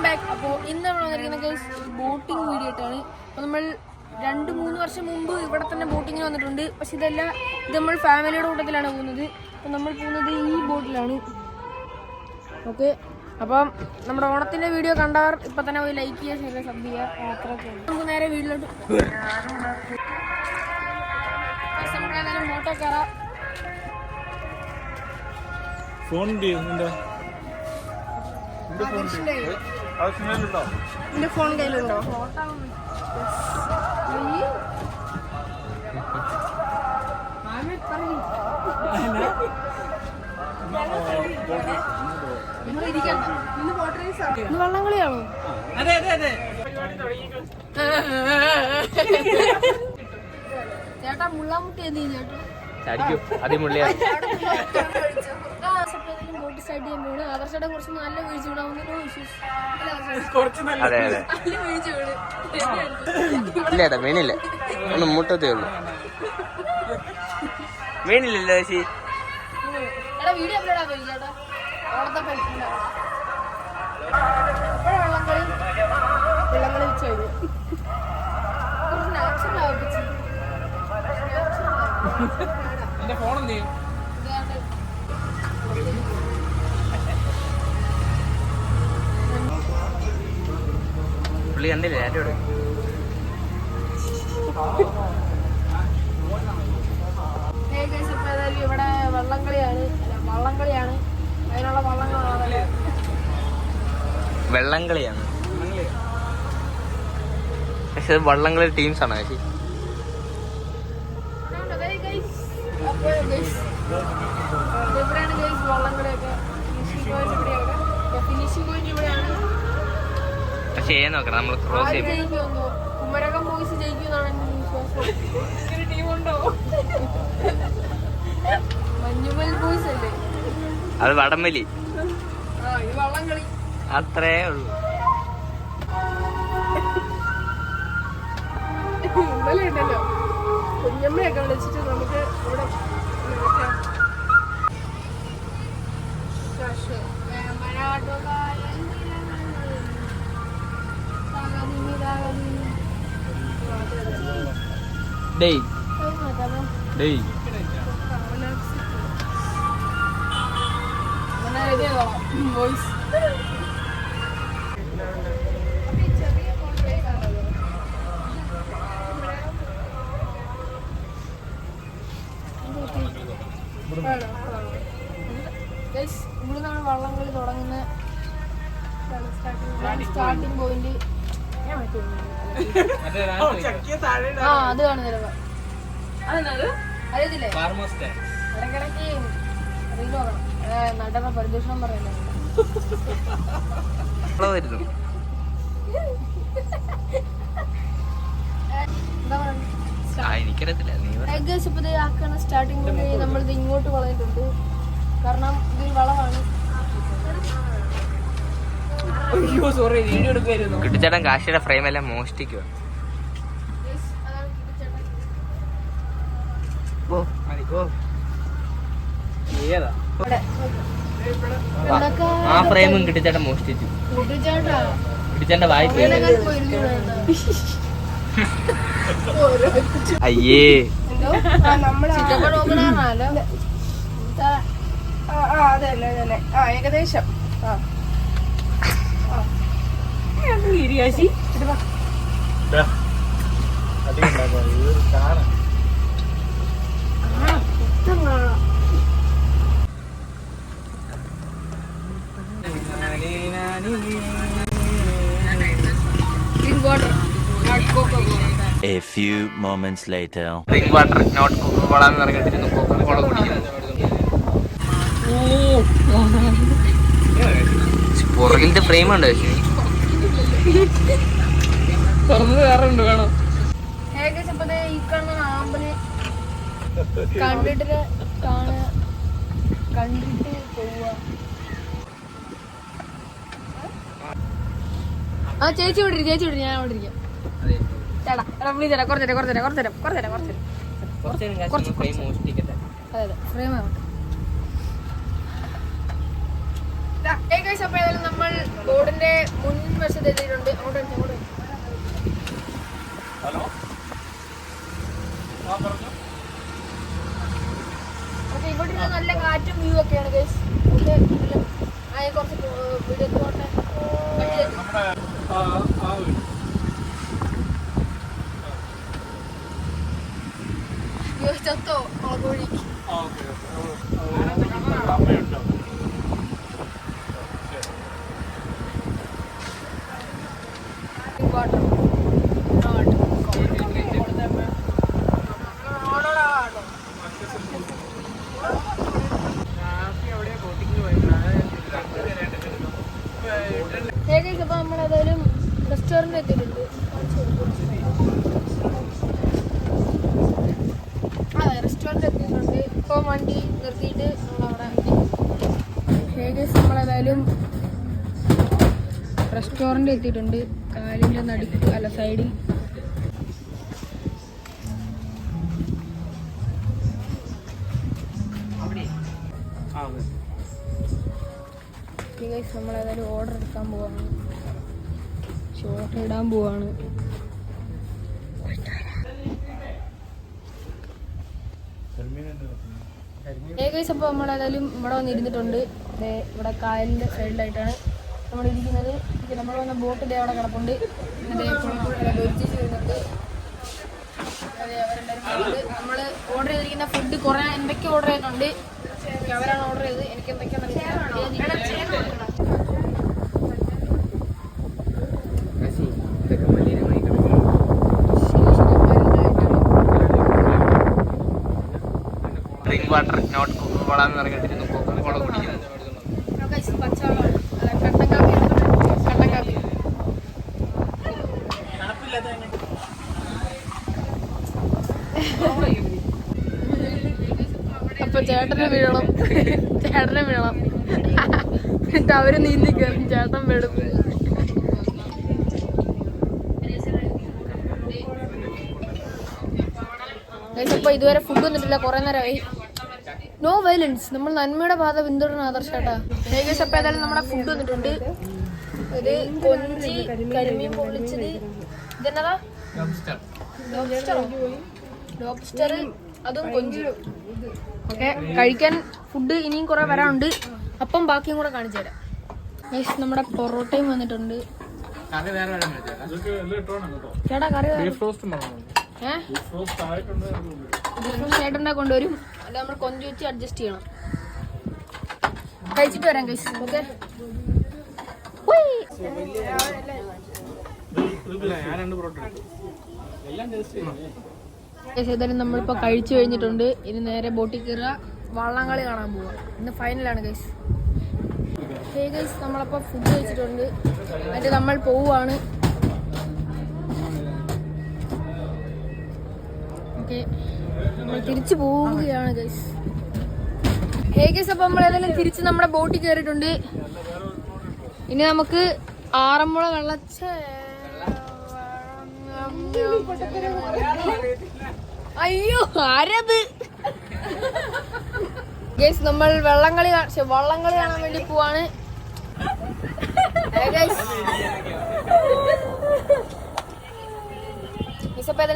Back. അപ്പോൾ ഇന്ന് നമ്മൾ വന്നിരിക്കുന്നത് ബോട്ടിംഗ് വീഡിയോ ആയിട്ടാണ്. അപ്പോൾ നമ്മൾ 2-3 വർഷം മുമ്പ് ഇവിടെ തന്നെ ബോട്ടിങ്ങിന് വന്നിട്ടുണ്ട്. പക്ഷെ ഇത് നമ്മൾ ഫാമിലിയുടെ കൂട്ടത്തിലാണ് പോകുന്നത്. അപ്പോൾ നമ്മൾ പോകുന്നത് ഈ ബോട്ടിലാണ്. ഓക്കെ, അപ്പം നമ്മുടെ ഓണത്തിൻ്റെ വീഡിയോ കണ്ടവർ ഇപ്പം തന്നെ പോയി ലൈക്ക് ചെയ്യുക, ഷെയർ ചെയ്യുക, സബ് ചെയ്യുക. അത്രയൊക്കെ നമുക്ക് നേരെ വീട്ടിലോട്ട് മോട്ടോ കയറാം. എന്റെ ഫോൺ കയ്യിലുണ്ടോ? വള്ളംകളിയാണോ? ചേട്ടാ മുള്ളാമുട്ടി എന്ത് ചെയ്യും ചേട്ടാ? ബോട്ട് സ്റ്റാർട്ട് ചെയ്യുമ്പോൾ ആദർശയുടെ കുറച്ച് നല്ല വീഴ്ച വീണാവുന്നൊരു ഇല്ലേട്ടാ വീണില്ല, ഒന്ന് മുട്ടത്തേ ഉള്ളു. വീണില്ലല്ലോ ചേച്ചി. വീഡിയോ അപ്ലോഡ് ആക്കി ചേട്ടാ. ഓണത്തെ വെള്ളംകളി വെച്ച് കഴിഞ്ഞു. കുറച്ച് നാച്ചുറൽ ആവിച്ചു. പുള്ളി കണ്ടില്ലേ ആരോട്? ഇവിടെ വള്ളംകളിയാണ്. അതിനുള്ള വള്ളങ്ങളാണ്. വെള്ളംകളിയാണ്. പക്ഷെ വള്ളംകളി ടീംസ് ആണ് ചേച്ചി. വള്ളംകളിയൊക്കെ ഫിനിഷിംഗ് പോയിന്റ് ഇവിടെയാണ്. പക്ഷെ നോക്കണം, നമ്മൾ ക്രോസ് ചെയ്യും. കുമരകം ബോയ്സ് ജയിക്കുമെന്നാണ് എന്റെ വിശ്വാസം. ടീമുണ്ടോ? മഞ്ഞുമൽ ബോയ്സ് അല്ലേ? അത് വടംവലി. ഇത് വള്ളംകളി അത്രേ ഉള്ളൂ. ഇന്നലെ ഉണ്ടല്ലോ കുഞ്ഞമ്മയൊക്കെ വിളിച്ചിട്ട് നമുക്ക് ഇവിടെ വോയിസ് ഇവിടുന്നാണ് വള്ളംകളി തുടങ്ങുന്ന സ്റ്റാർട്ടിംഗ് പോയിന്റ്. അത് കാണുന്നില്ല. അറിയത്തില്ലേ? ഇടയ്ക്കിടയ്ക്ക് റീൽ നോക്കണം. നടന്ന പരിദൂഷണം പറയല്ലോ. സ്റ്റാർട്ടിംഗ് പോയിന്റ് നമ്മളിത് ഇങ്ങോട്ട് വളഞ്ഞിട്ടുണ്ട്. കാരണം ഇതൊരു വളമാണ്. കിട്ടിച്ചേട്ടൻ കാശിയുടെ ഫ്രെയിം എല്ലാം മോഷ്ടിക്കുക. ആ ഫ്രെയിമും കിട്ടിച്ചേട്ടൻ മോഷ്ടിച്ചു. കിട്ടിച്ചേട്ടന്റെ വായ്പ. അയ്യേ, ഏകദേശം A few moments later. Drink water not Coca Cola എന്ന് പറഞ്ഞിട്ടിരുന്നു. കോക്കോള കുടിക്കുന്നു. പുറകിലത്തെ ഫ്രെയിം ഉണ്ട്. ഏകദേശം ഈ കാണുന്ന ആമ്പല് കണ്ടിട്ട് പോവുക. ആ ചേച്ചി വിട്ടിരിക്കും, ഞാൻ അവിടെ ഇരിക്കാം. ചേട്ടാ പ്ലീസ് ചേട്ടാ, കുറച്ചു അതെ ഫ്രെയിം ആവട്ടെ. ഏകദേശം നമ്മൾ ബോർഡിന്റെ മുൻവശം വശത്ത് എത്തിയിട്ടുണ്ട്. അങ്ങോട്ട് ഓക്കെ, ഇവിടെ ഇരുന്ന് നല്ല കാറ്റും വ്യൂ ഒക്കെയാണ് ഗൈസ്. ഓക്കെ, കുറച്ച് വീഡിയോ പോട്ടെ. ചത്തോ കോഴി? വാട്ടർ ഏകദേശം അപ്പോൾ നമ്മളേതായാലും റെസ്റ്റോറൻറ്റ് എത്തിയിട്ടുണ്ട്. അതെ, റെസ്റ്റോറൻറ്റ് എത്തിയിട്ടുണ്ട്. ഇപ്പോൾ വണ്ടി നിർത്തിയിട്ട് നമ്മളവിടെ ഏകദേശം നമ്മളേതായാലും റെസ്റ്റോറൻറ്റ് എത്തിയിട്ടുണ്ട്. കാലിൻ്റെ നടുക്ക് അല്ല സൈഡിൽ നമ്മളേതായാലും ഓർഡർ എടുക്കാൻ പോവാണ്. ഷോർട്ട് ഇടാൻ പോവാണ്. ഏകദേശം അപ്പോൾ നമ്മളേതായാലും ഇവിടെ വന്നിരുന്നിട്ടുണ്ട്. ഇവിടെ കായലിൻ്റെ സൈഡിലായിട്ടാണ് നമ്മൾ ഇരിക്കുന്നത്. നമ്മൾ വന്ന ബോട്ട് ഇതേ അവിടെ കിടപ്പുണ്ട്. ചെയ്യുന്നുണ്ട്. നമ്മൾ ഓർഡർ ചെയ്തിരിക്കുന്ന ഫുഡ് കുറേ എന്തൊക്കെ ഓർഡർ ചെയ്തിട്ടുണ്ട്. അവരാണ് ഓർഡർ ചെയ്തത്. എനിക്ക് എന്തൊക്കെയാണെന്ന് ഡ്രിങ്ക് വാട്ടർ നോട്ട് കോക്കോള എന്ന് പറഞ്ഞിട്ടിരുന്നു. കോക്കോള കുടിക്കുന്നത്. അപ്പൊ ചേട്ടനെ വീഴണം, ചേട്ടനെ വീഴണം. എന്നിട്ട് അവര് നീന്തി കയറും, ചേട്ടൻ വീടും. അപ്പൊ ഇതുവരെ ഫുഡ് വന്നിട്ടില്ല, കുറെ നേരമായി. നോ വയലൻസ്, നമ്മൾ നന്മയുടെ പാത പിന്തുടരുന്ന ആദർശേട്ടാ. ഏകദേശം അപ്പൊ ഏതായാലും നമ്മുടെ ഫുഡ് വന്നിട്ടുണ്ട്. ഒരു കൊഞ്ചി, കരിമീൻ പൊള്ളിച്ചത്, ഇതെന്നതാ ലോബ്സ്റ്റർ, അതും കൊഞ്ചി. ഓക്കെ, കഴിക്കാൻ ഫുഡ് ഇനിയും കുറെ വരാനുണ്ട്. അപ്പം ബാക്കിയും കൂടെ കാണിച്ചു തരാം. നമ്മുടെ പൊറോട്ടയും വന്നിട്ടുണ്ട്. ചേട്ടാ കറി ചേട്ടൻ്റെ കൊണ്ടുവരും. അല്ല, നമ്മൾ കൊഞ്ച് വെച്ച് അഡ്ജസ്റ്റ് ചെയ്യണം. കഴിച്ചിട്ട് വരാം കഴിച്ചു. ഓക്കെ, ഏതായാലും നമ്മളിപ്പോൾ കഴിച്ചു കഴിഞ്ഞിട്ടുണ്ട്. ഇനി നേരെ ബോട്ടിൽ കയറുക, വള്ളംകളി കാണാൻ പോവുക. ഇന്ന് ഫൈനലാണ് ഗൈസ്. ഗൈസ് നമ്മളപ്പോൾ ഫുഡ് കഴിച്ചിട്ടുണ്ട്. എന്നിട്ട് നമ്മൾ പോവുകയാണ്. ഓക്കെ, നമ്മൾ തിരിച്ചു പോവുകയാണ് ഗൈസ്. ഗൈസ് അപ്പോൾ നമ്മൾ ഏതായാലും തിരിച്ച് നമ്മുടെ ബോട്ടിൽ കയറിയിട്ടുണ്ട്. ഇനി നമുക്ക് ആറന്മുള അയ്യോ ആരത് ഗൈസ്, നമ്മൾ വള്ളംകളി കാണാൻ വേണ്ടി പോവാണ്. ഏതായാലും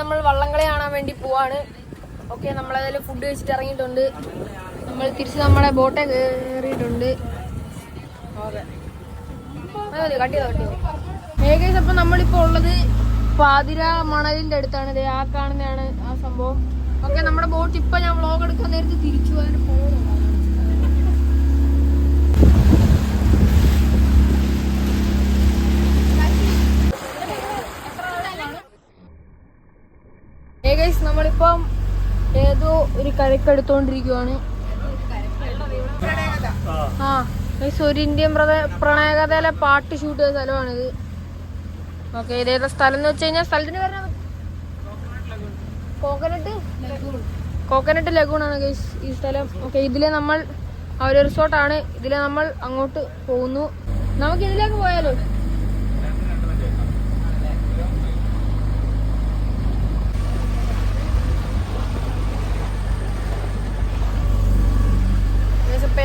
നമ്മൾ വള്ളംകളി കാണാൻ വേണ്ടി പോവാണ്. ഓക്കെ, നമ്മളേതായാലും ഫുഡ് കഴിച്ചിട്ട് ഇറങ്ങിയിട്ടുണ്ട്. നമ്മൾ തിരിച്ച് നമ്മുടെ ബോട്ടെ കയറിയിട്ടുണ്ട്. ഓക്കെ, കട്ടി ഏകദേശം. അപ്പം നമ്മളിപ്പോൾ ഉള്ളത് പാതിര മണലിന്റെ അടുത്താണ്. ആ കാണുന്നതാണ് ആ സംഭവം. ഓക്കെ, നമ്മുടെ ബോട്ട് ഇപ്പൊ ഞാൻ വ്ളോഗ് എടുക്കാൻ നേരത്തെ തിരിച്ചു പോകാൻ പോകുന്നു. ഏകദേശം നമ്മളിപ്പം ഏതോ ഒരു കരക്കെടുത്തോണ്ടിരിക്കുവാണ്. ആ ഗൈസ്, ഒരു ഇന്ത്യൻ പ്രണയകഥയിലെ പാട്ട് ഷൂട്ട് ചെയ്ത സ്ഥലമാണിത്. ഓക്കെ, ഇതേതാ സ്ഥലം എന്ന് വെച്ച് കഴിഞ്ഞാൽ സ്ഥലത്തിന് പേര് കോക്കനട്ട് ലഗൂണാണ് ഗൈസ് ഈ സ്ഥലം. ഓക്കെ, ഇതിലെ നമ്മൾ ഒരു റിസോർട്ടാണ്. ഇതിലെ നമ്മൾ അങ്ങോട്ട് പോകുന്നു. നമുക്ക് ഇതിലേക്ക് പോയാലോ?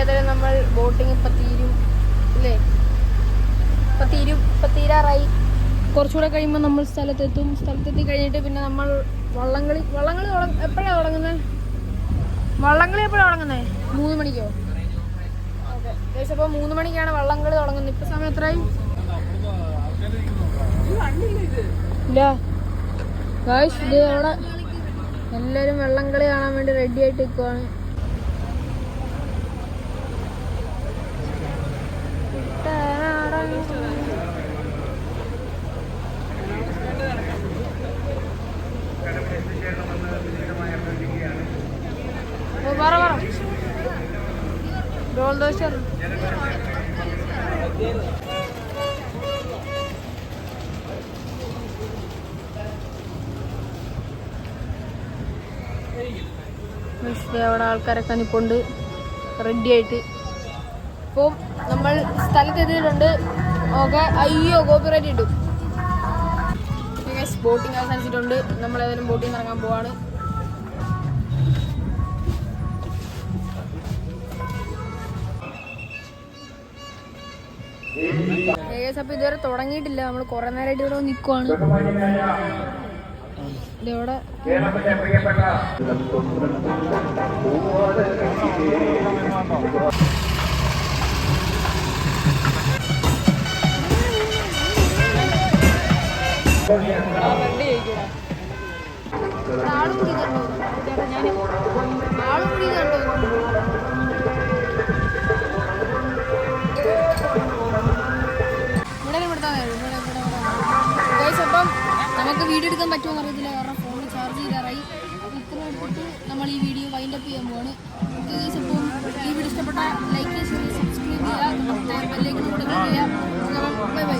ഏതായാലും നമ്മൾ ബോട്ടിങ് ഇപ്പം തീരും ഇല്ലേ? ഇപ്പം തീരാ എത്താറായി. കുറച്ചുകൂടെ കഴിയുമ്പോൾ നമ്മൾ സ്ഥലത്തെത്തി കഴിഞ്ഞിട്ട് പിന്നെ നമ്മൾ വള്ളംകളി എപ്പോഴാണ് തുടങ്ങുന്നത്? വള്ളംകളി എപ്പോഴാണ് തുടങ്ങുന്നത്? 3 മണിക്കോ? ഓക്കെ ഗൈസ്, അപ്പോൾ 3 മണിക്കാണ് വള്ളംകളി തുടങ്ങുന്നത്. ഇപ്പം സമയം എത്രയായി? ഇല്ല ഗൈസ്, ഇത് അവിടെ എല്ലാവരും വള്ളംകളി കാണാൻ വേണ്ടി റെഡി ആയിട്ട് നിൽക്കുവാണ്. റോൾ ദോശ അവിടെ ആൾക്കാരൊക്കെ നിൽപ്പുണ്ട് റെഡി ആയിട്ട്. ഇപ്പോൾ നമ്മൾ സ്ഥലത്തെത്തിയിട്ടുണ്ട്. ഓക്കെ, അയ്യോ കോപ്പിറൈറ്റ് ഇട്ടു. ബോട്ടിങ് അവസാനിച്ചിട്ടുണ്ട്. നമ്മൾ ഏതായാലും ബോട്ടിങ് ഇറങ്ങാൻ പോവാണ്. അപ്പോൾ ഇതുവരെ തുടങ്ങിയിട്ടില്ല. നമ്മൾ കുറേ നേരമായിട്ട് ഇവിടെ നിൽക്കുവാണ്. ഇതവിടെ ആളും കൂടി കണ്ടോ ചേട്ടാ? ഞാൻ ആളും കൂടി കണ്ടോ? അപ്പം നമുക്ക് വീഡിയോ എടുക്കാൻ പറ്റുമോ അറിയത്തില്ല, കാരണം ഫോൺ ചാർജ് ചെയ്യാറായി. ഇത്ര എടുത്തിട്ട് നമ്മൾ ഈ വീഡിയോ വൈൻഡപ്പ് ചെയ്യാൻ പോവാണ്. അപ്പം ഈ വീഡിയോ ഇഷ്ടപ്പെട്ട ലൈക്ക് ചെയ്യുക, സബ്സ്ക്രൈബ് ചെയ്യുക, ബെല്ലൈക്കൺ കൂടെ ക്ലിക്ക് ചെയ്യുക.